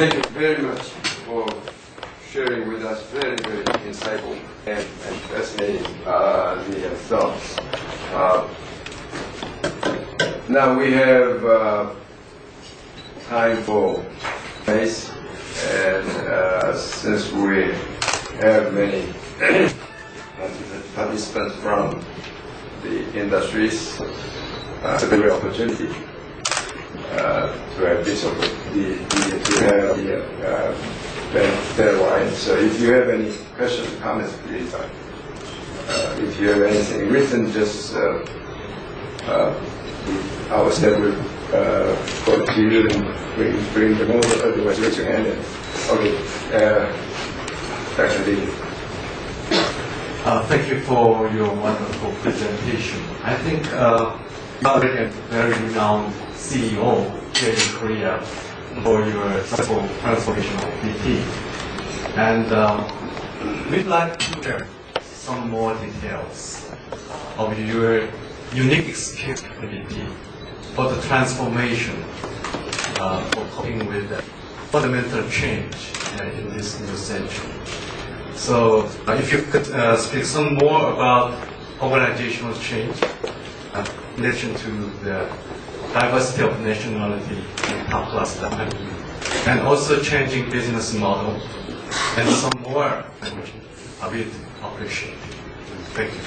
Thank you very much for sharing with us very, very insightful and fascinating the thoughts. Now we have time for space, and since we have many participants from the industries, it's a great opportunity to have this opportunity to have the Verwaayen. So if you have any questions or comments, please. If you have anything written, just our staff will go to you and bring them over. Otherwise, raise your hand. Okay, Dr. Lee. Thank you for your wonderful presentation. I think you are a very renowned CEO here in Korea for your successful transformation of BP. And we'd like to hear some more details of your unique experience at BP for the transformation, for coping with the fundamental change in this new century. So if you could speak some more about organizational change in relation to the diversity of nationality in top class and also changing business model and some more I would appreciate. Thank you.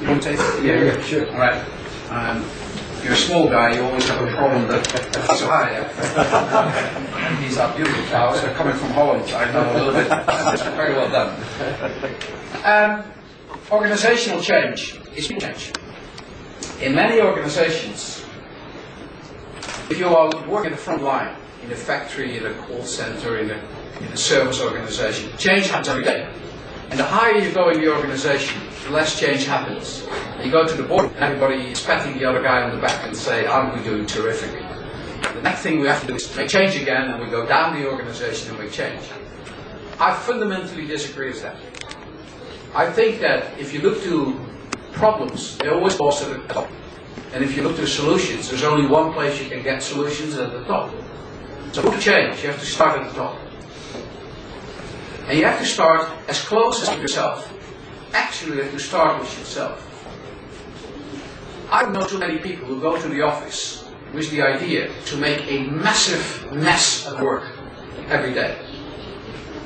You want to take it? Yeah, sure. All right. You're a small guy, you always have a problem that that's so high. And these are beautiful flowers. They're coming from Holland. I know a little bit. Very well done. Organizational change is change. In many organizations, if you are working at the front line, in a factory, in a call center, in a service organization, change happens every day. And the higher you go in the organization, the less change happens. You go to the board, everybody is patting the other guy on the back and say, aren't we doing terrifically? The next thing we have to do is make change again, and we go down the organization and make change. I fundamentally disagree with that. I think that if you look to problems, they always boss at the top. And if you look to solutions, there's only one place you can get solutions, at the top. So to change, you have to start at the top. And you have to start as close as yourself. Actually, you have to start with yourself. I don't know too many people who go to the office with the idea to make a massive mess at work every day.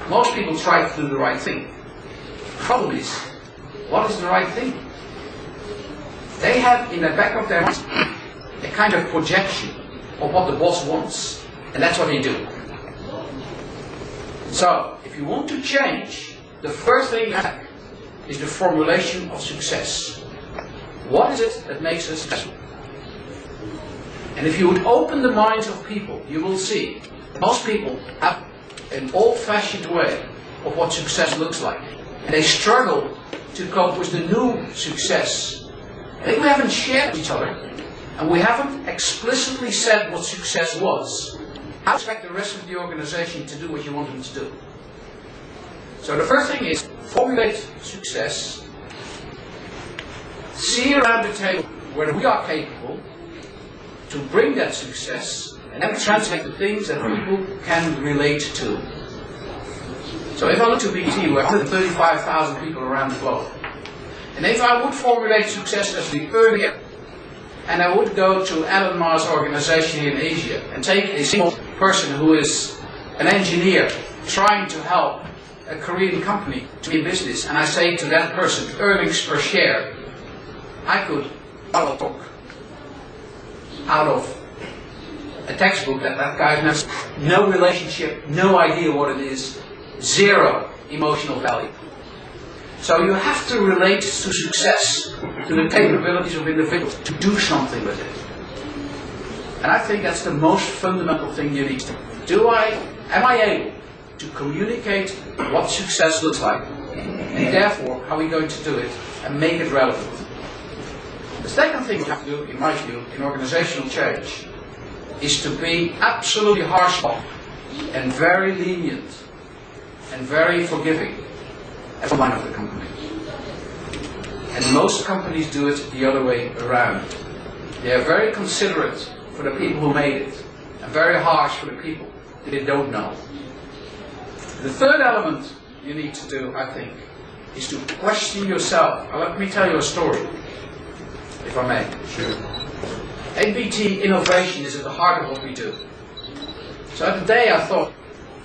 Most people try to do the right thing. The problem is, what is the right thing? They have in the back of their mind a kind of projection of what the boss wants, and that's what they do. So, if you want to change, the first thing you have is the formulation of success. What is it that makes us successful? And if you would open the minds of people, you will see most people have an old-fashioned way of what success looks like. And they struggle to cope with the new success. I think we haven't shared with each other, and we haven't explicitly said what success was. How do you expect the rest of the organization to do what you want them to do? So the first thing is formulate success, see around the table where we are capable to bring that success, and then translate the things that people can relate to. So if I look to BT, we have 135,000 people around the globe. And if I would formulate success as the earlier, and I would go to Alan Ma's organization in Asia and take a single person who is an engineer trying to help a Korean company to be in business, and I say to that person, earnings per share, I could talk out of a textbook that guy has no relationship, no idea what it is, zero emotional value. So you have to relate to success, to the capabilities of individuals, to do something with it. And I think that's the most fundamental thing you need to do. Am I able to communicate what success looks like? And therefore, how are we going to do it and make it relevant? The second thing we have to do, in my view, in organizational change, is to be absolutely harsh and very lenient and very forgiving as one of the company. And most companies do it the other way around. They are very considerate for the people who made it, and very harsh for the people that they don't know. The third element you need to do, I think, is to question yourself. Let me tell you a story, if I may. Sure. ABT innovation is at the heart of what we do. So at the day I thought,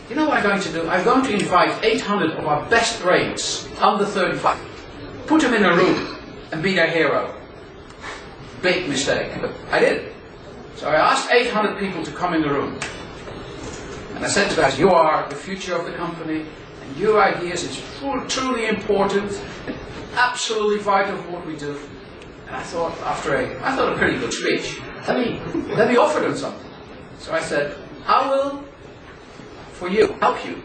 you know what I'm going to do? I'm going to invite 800 of our best brains, under 35, put them in a room and be their hero. Big mistake, but I did. So I asked 800 people to come in the room. And I said to them, you are the future of the company, and your ideas is truly important, and absolutely vital for what we do. And I thought, I thought a pretty good speech. Let me offer them something. So I said, I will, for you, help you.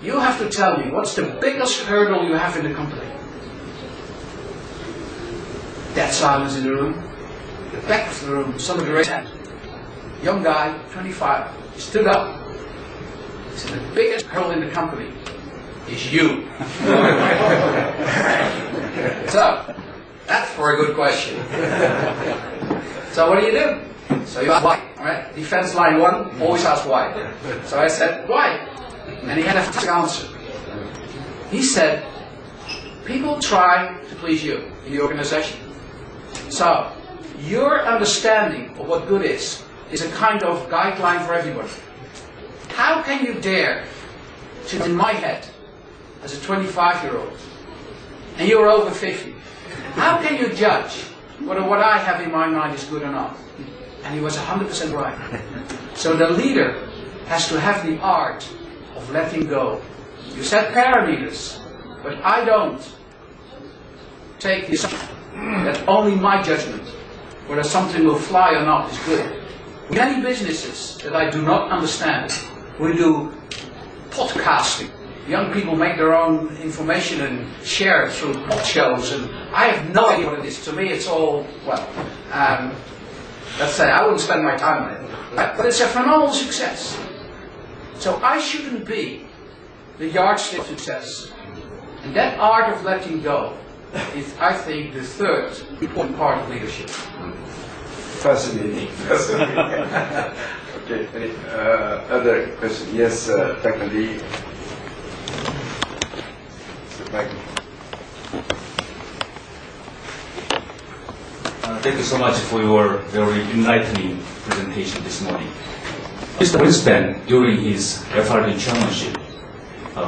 You have to tell me what's the biggest hurdle you have in the company. Dead silence in the room. The back of the room, somebody raised hand. Young guy, 25, he stood up. He said, the biggest hurdle in the company is you. So, that's for a good question. So what do? So you ask why, right? Defense line 1, always ask why. So I said, why? And he had a fantastic answer. He said, people try to please you in the organization. So, your understanding of what good is a kind of guideline for everybody. How can you dare to, in my head, as a 25-year-old, and you're over 50, how can you judge whether what I have in my mind is good or not? And he was 100% right. So the leader has to have the art of letting go. You set parameters, but I don't take the assumption that only my judgment, whether something will fly or not, is good. Many businesses that I do not understand, we do podcasting. Young people make their own information and share it through pod shows, and I have no idea what it is. To me, it's all, well, let's say I wouldn't spend my time on it. But it's a phenomenal success. So I shouldn't be the yardstick of success. And that art of letting go is, I think, the third important part of leadership. Fascinating. Okay, any other question? Yes, Dr. Lee. Thank you so much for your very enlightening presentation this morning. Mr. Greenspan, during his FRB chairmanship,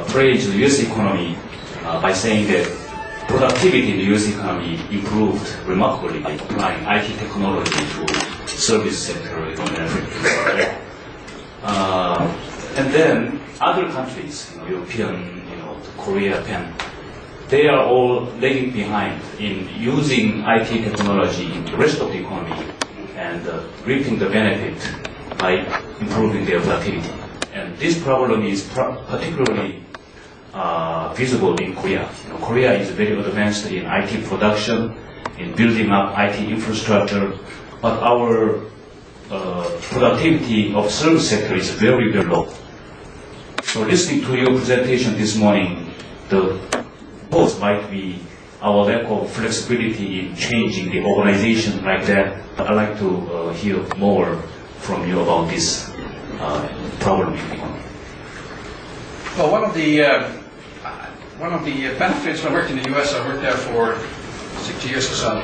praised the U.S. economy by saying that productivity in the U.S. economy improved remarkably by applying IT technology to service sector and then other countries, European, Korea, Japan, they are all lagging behind in using IT technology in the rest of the economy and reaping the benefit by improving their productivity. And this problem is particularly visible in Korea. Korea is very advanced in IT production, in building up IT infrastructure, but our productivity of service sector is very, very low. So listening to your presentation this morning, the cause might be our lack of flexibility in changing the organization like that. I'd like to hear more from you about this problem. Well, one of the benefits when I worked in the US, I worked there for 6 years or so,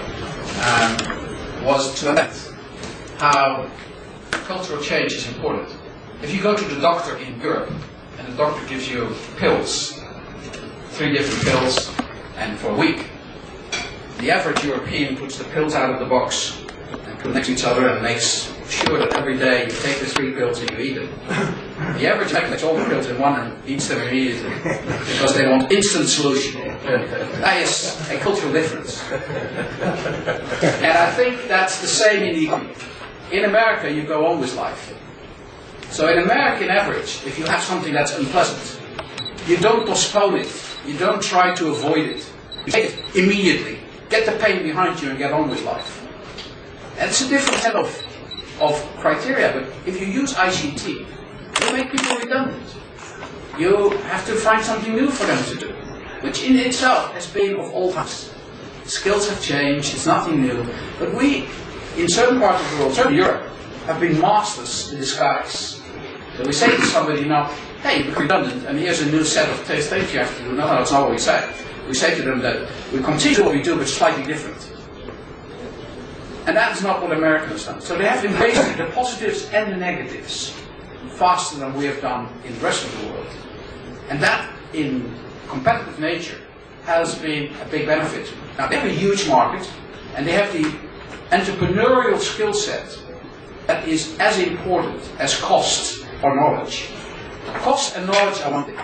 was to understand how cultural change is important. If you go to the doctor in Europe, and the doctor gives you pills, 3 different pills, and for a week, the average European puts the pills out of the box and put next to each other and makes sure that every day you take the 3 pills and you eat them. The average American takes all the pills in one and eats them immediately because they want instant solution. That is a cultural difference. And I think that's the same in the economy. In America, you go on with life. So in American average, if you have something that's unpleasant, you don't postpone it. You don't try to avoid it. You take it immediately. Get the pain behind you and get on with life. And it's a different set of criteria, but if you use ICT, you make people redundant. You have to find something new for them to do, which in itself has been of all times. Skills have changed, it's nothing new, but we, in certain parts of the world, certainly Europe, have been masters in disguise. So we say to somebody now, hey, you're redundant, and here's a new set of things you have to do. No, that's not what we say. We say to them that we continue what we do, but slightly different. And that's not what Americans have done. So they have embraced the positives and the negatives faster than we have done in the rest of the world. And that, in competitive nature, has been a big benefit. Now, they have a huge market, and they have the entrepreneurial skill set that is as important as cost or knowledge. Cost and knowledge are one thing.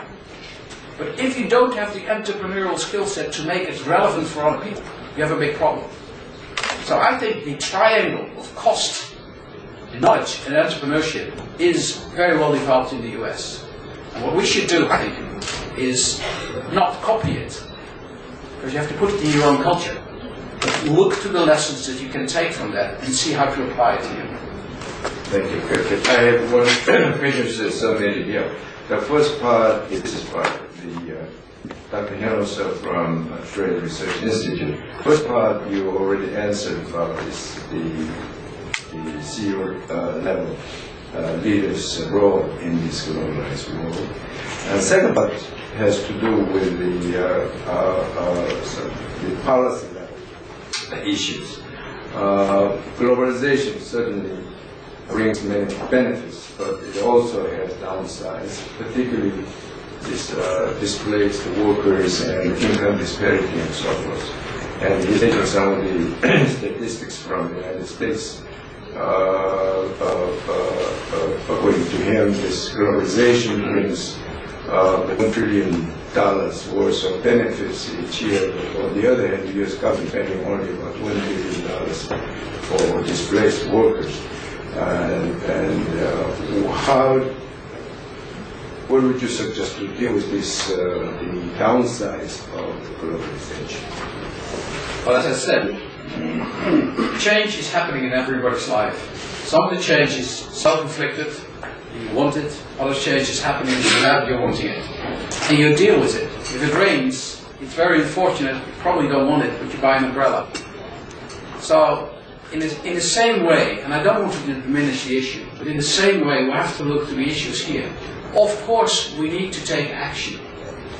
But if you don't have the entrepreneurial skill set to make it relevant for other people, you have a big problem. So I think the triangle of cost, knowledge, and entrepreneurship is very well developed in the US. And what we should do, I think, is not copy it, because you have to put it in your own culture. But look to the lessons that you can take from that and see how to apply it here. Thank you. I have one question submitted here. The first part is this part, Dr. Henderson from Trade Research Institute. First part you already answered about this, the CEO level leaders' role in this globalized world. And second part has to do with the policy level issues. Globalization certainly brings many benefits, but it also has downsides, particularly this displaced workers and income disparity and so forth. And he's taking some of the statistics from the United States. According to him, this globalization brings $1 trillion worth of benefits each year. But on the other hand, the U.S. government spending only about $1 billion for displaced workers. What would you suggest to deal with this, the downsides of globalization? Well, as I said, change is happening in everybody's life. Some of the change is self-inflicted, you want it. Other change is happening without you wanting it. And you deal with it. If it rains, it's very unfortunate, you probably don't want it, but you buy an umbrella. So, in the same way, and I don't want to diminish the issue, but in the same way we have to look to the issues here. Of course, we need to take action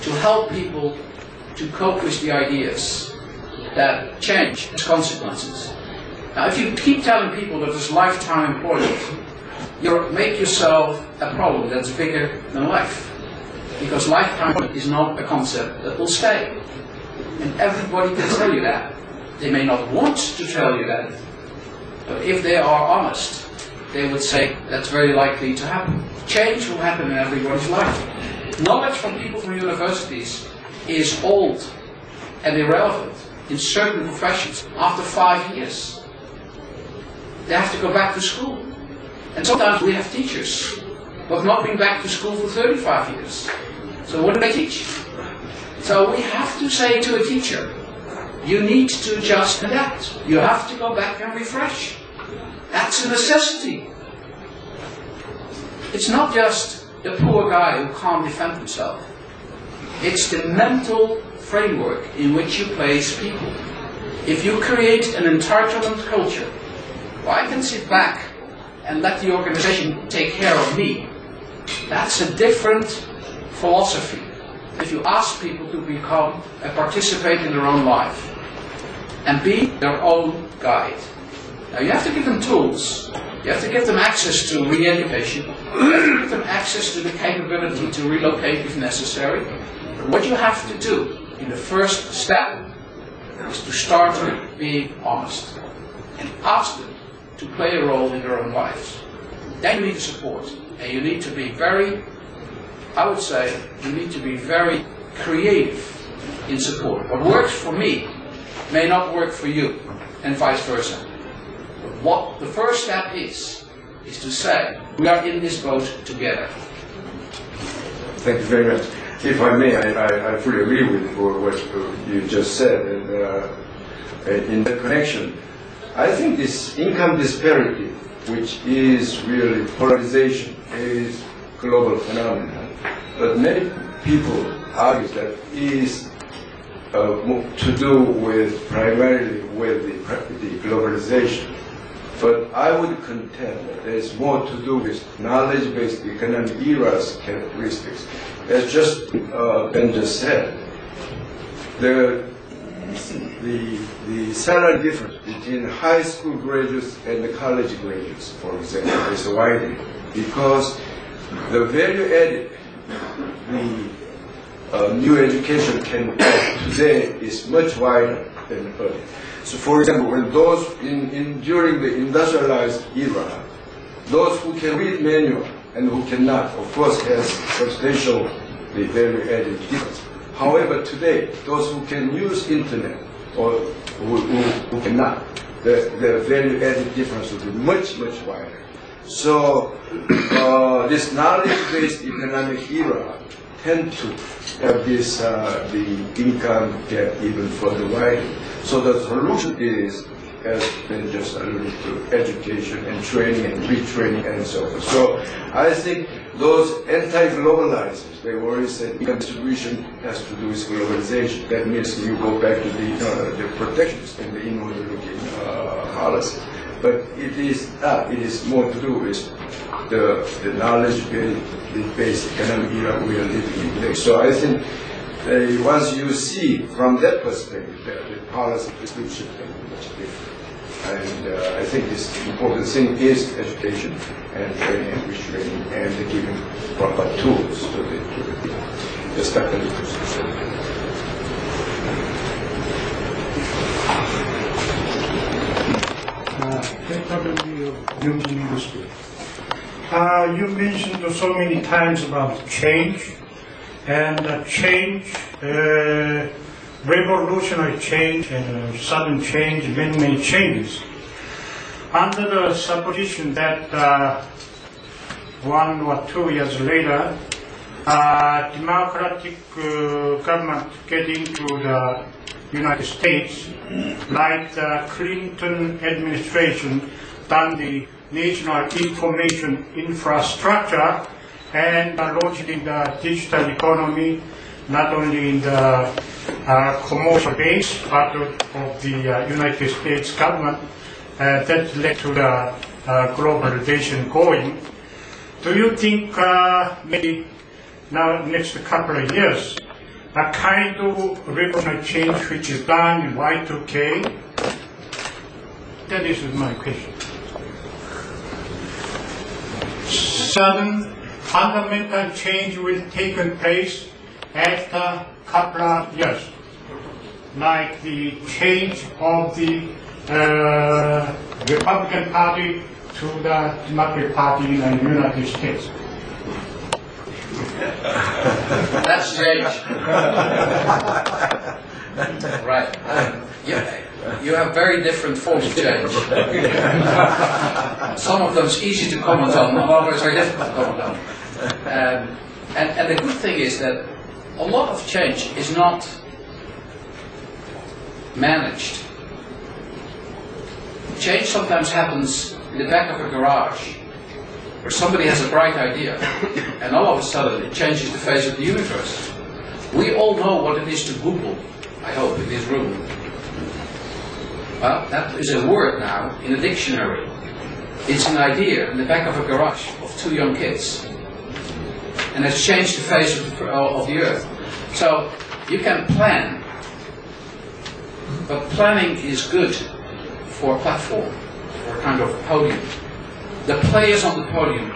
to help people to cope with the ideas that change has consequences. Now, if you keep telling people that there's lifetime employment, you make yourself a problem that's bigger than life. Because lifetime is not a concept that will stay. And everybody can tell you that. They may not want to tell you that, but if they are honest, they would say that's very likely to happen. Change will happen in everybody's life. Knowledge from people from universities is old and irrelevant in certain professions after 5 years. They have to go back to school. And sometimes we have teachers who have not been back to school for 35 years. So what do they teach? So we have to say to a teacher, you need to adjust and adapt. You have to go back and refresh. That's a necessity. It's not just the poor guy who can't defend himself. It's the mental framework in which you place people. If you create an entitlement culture, where I can sit back and let the organization take care of me, that's a different philosophy. If you ask people to become and participate in their own life and be their own guide. Now you have to give them tools. You have to give them access to re-education. You have to give them access to the capability to relocate if necessary. But what you have to do in the first step is to start with being honest and ask them to play a role in their own lives. Then you need support. And you need to be very, I would say, you need to be very creative in support. What works for me may not work for you, and vice versa. But what the first step is to say, we are in this boat together. Thank you very much. If I may, I fully agree with what you just said. And in that connection, I think this income disparity, which is really polarization, is global phenomenon. But many people argue that is to do with primarily with the globalization But I would contend that there's more to do with knowledge-based economic era's characteristics. As just Ben just said, the salary difference between high school graduates and the college graduates, for example, is widening because the value added the new education can add today is much wider than earlier. So, for example, when those during the industrialized era, those who can read manual and who cannot, of course, has substantial value-added difference. However, today, those who can use internet or who cannot, the value-added difference will be much, much wider. So, this knowledge-based economic era tend to have this the income gap even further widening. So the solution is, as Ben just alluded to, education and training and retraining and so forth. So I think those anti-globalizers, they worry that income distribution has to do with globalization. That means you go back to the protectionist and the inward-looking policy. But it is more to do with the knowledge-based economic era we are living in today. So I think once you see from that perspective, the policy prescription can be much different. And I think this important thing is education and training and retraining and giving proper tools to the people. Just Dr. You mentioned so many times about change, and change, revolutionary change, and sudden change, many changes. Under the supposition that 1 or 2 years later, democratic government get into the United States, like the Clinton administration done the national information infrastructure and launched in the digital economy, not only in the commercial base, but of the United States government, that led to the globalization going. Do you think maybe now next couple of years, a kind of revolutionary change which is done in Y2K? That is my question. Sudden fundamental change will take place after a couple of years, like the change of the Republican Party to the Democratic Party in the United States. That's change. Right. You have very different forms of change. Some of them is easy to comment on, others are difficult to comment on. And the good thing is that a lot of change is not managed. Change sometimes happens in the back of a garage, where somebody has a bright idea, and all of a sudden it changes the face of the universe. We all know what it is to Google, I hope, in this room. Well, that is a word now in a dictionary. It's an idea in the back of a garage of 2 young kids. And it's changed the face of the earth. So, you can plan, but planning is good for a platform, for a kind of podium. The players on the podium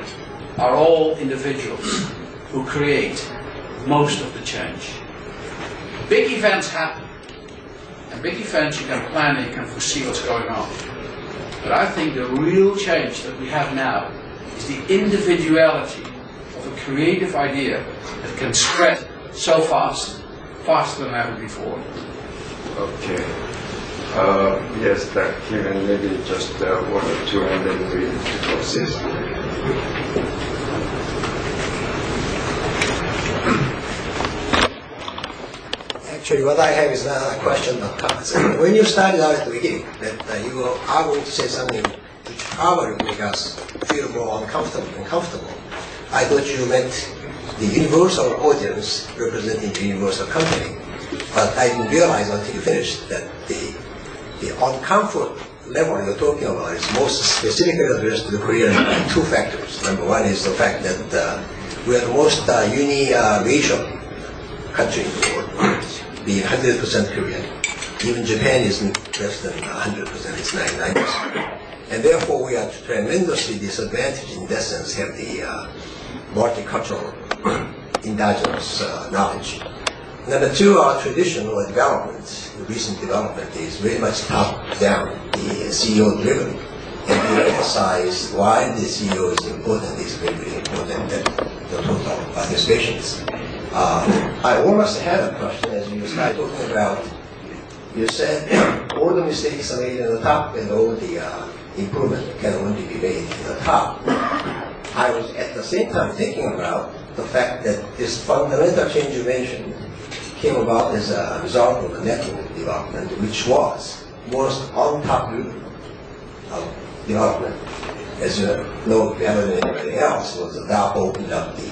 are all individuals who create most of the change. Big events happen. And big events you can plan and you can foresee what's going on. But I think the real change that we have now is the individuality of a creative idea that can spread so fast, faster than ever before. Okay. Yes, Dr. Kim, and maybe just 1 or 2, and then we persist. Actually, what I have is not a question, but comments. When you started out at the beginning, that you are going to say something which probably will make us feel more uncomfortable and comfortable, I thought you meant the universal audience representing the universal company. But I didn't realize until you finished that the uncomfort level you're talking about is most specifically addressed to the Korean two factors. Number one is the fact that we are the most uni-racial country in the world, being 100% Korean. Even Japan is less than 100%, it's 99%. And therefore we are tremendously disadvantaged in that sense, have the multicultural indigenous knowledge. Number two, our traditional development, the recent development is very much top-down, the CEO-driven. And we emphasize why the CEO is important, is very, very important than the total participations. I almost had a question as you started talking about, you said all the mistakes are made in the top and all the improvement can only be made in the top. I was at the same time thinking about the fact that this fundamental change you mentioned came about as a result of the network development, which was most on top of development. As you know better than anybody else, was that opened up the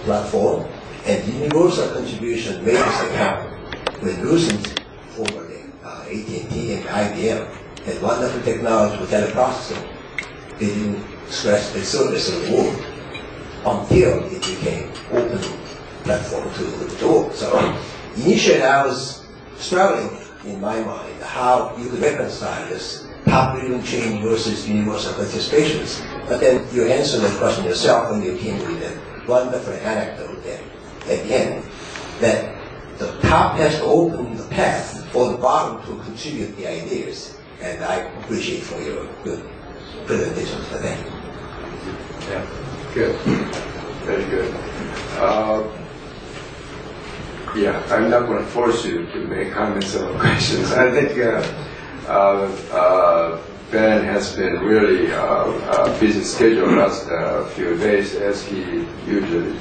platform, and universal contribution made this happen. With Lucent over the AT&T and IBM had wonderful technology for teleprocessing. They didn't scratch the surface of the world until it became open platform to work. So initially I was struggling in my mind how you could reconcile this top-driven change versus universal participations. But then you answered the question yourself when you came with a wonderful anecdote there at the end, that the top has to open the path for the bottom to contribute the ideas. And I appreciate for your good presentation. Thank you. Yeah, good. Very good. Yeah, I'm not going to force you to make comments or questions. I think Ben has been really busy schedule last few days, as he usually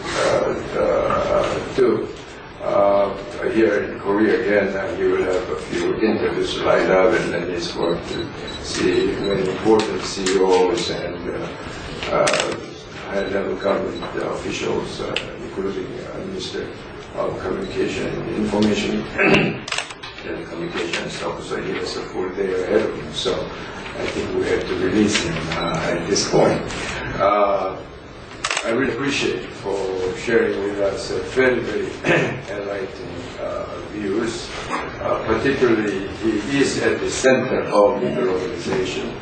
do. Here in Korea again, he will have a few interviews lined up, and then he's going to see many important CEOs and high-level government officials, including Minister of Communication and Information and Communication and stuff. So he has a full day ahead of him. So I think we have to release him at this point. I really appreciate for sharing with us very, very enlightening views. Particularly, he is at the center of the globalization.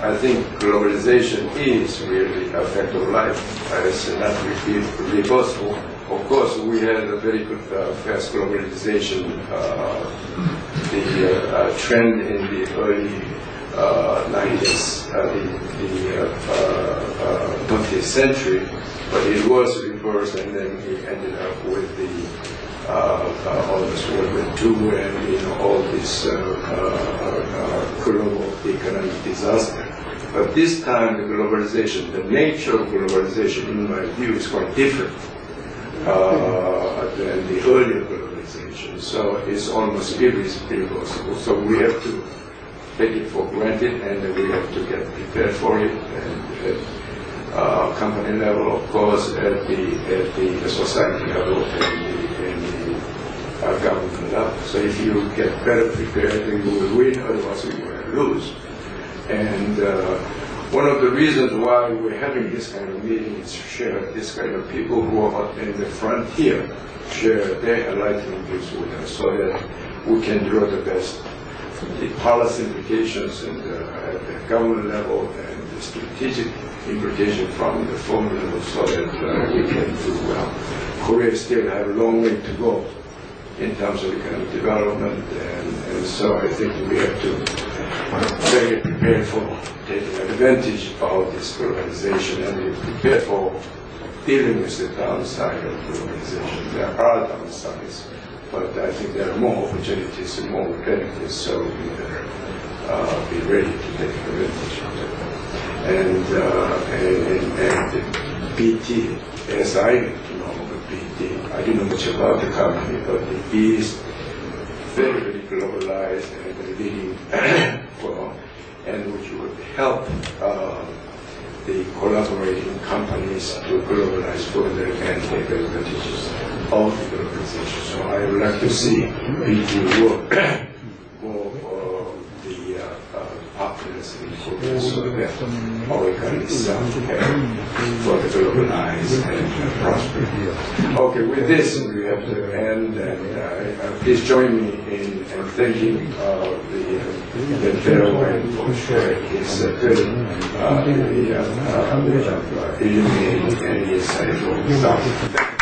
I think globalization is really a fact of life. It's not reversible. Of course, we had a very good fast globalization, the trend in the early 90s, the 20th century, but it was reversed, and then we ended up with the almost World War II and all this global economic disaster. But this time, the globalization, the nature of globalization, in my view, is quite different than the earlier globalization. So it's almost irreversible. So we have to take it for granted, and we have to get prepared for it. And at company level, of course, at the society level, and the government level. So if you get better prepared, then you will win. Otherwise, you will lose. And one of the reasons why we're having this kind of meeting is to share this kind of people who are in the frontier, share their enlightening views with us, so that we can draw the best the policy implications and at the government level and the strategic implication from the former level, so that we can do well. Korea still has a long way to go in terms of economic development, and so I think we have to very prepare for taking advantage of this globalization, and be prepared for dealing with the downside of globalization. There are downsides, but I think there are more opportunities and more benefits, so we better be ready to take advantage of it. And BT, as I know BT, I don't know much about the company, but it is very, very globalized and leading firm, and which would help the collaborating companies to globalize further and take advantages of the globalization. So I would like to see BT work more for the partners as important so that our economy itself can further organize and prosper. Okay, with this we have to end, and please join me in thanking the Verwaayen for sharing his very illuminating and insightful thoughts.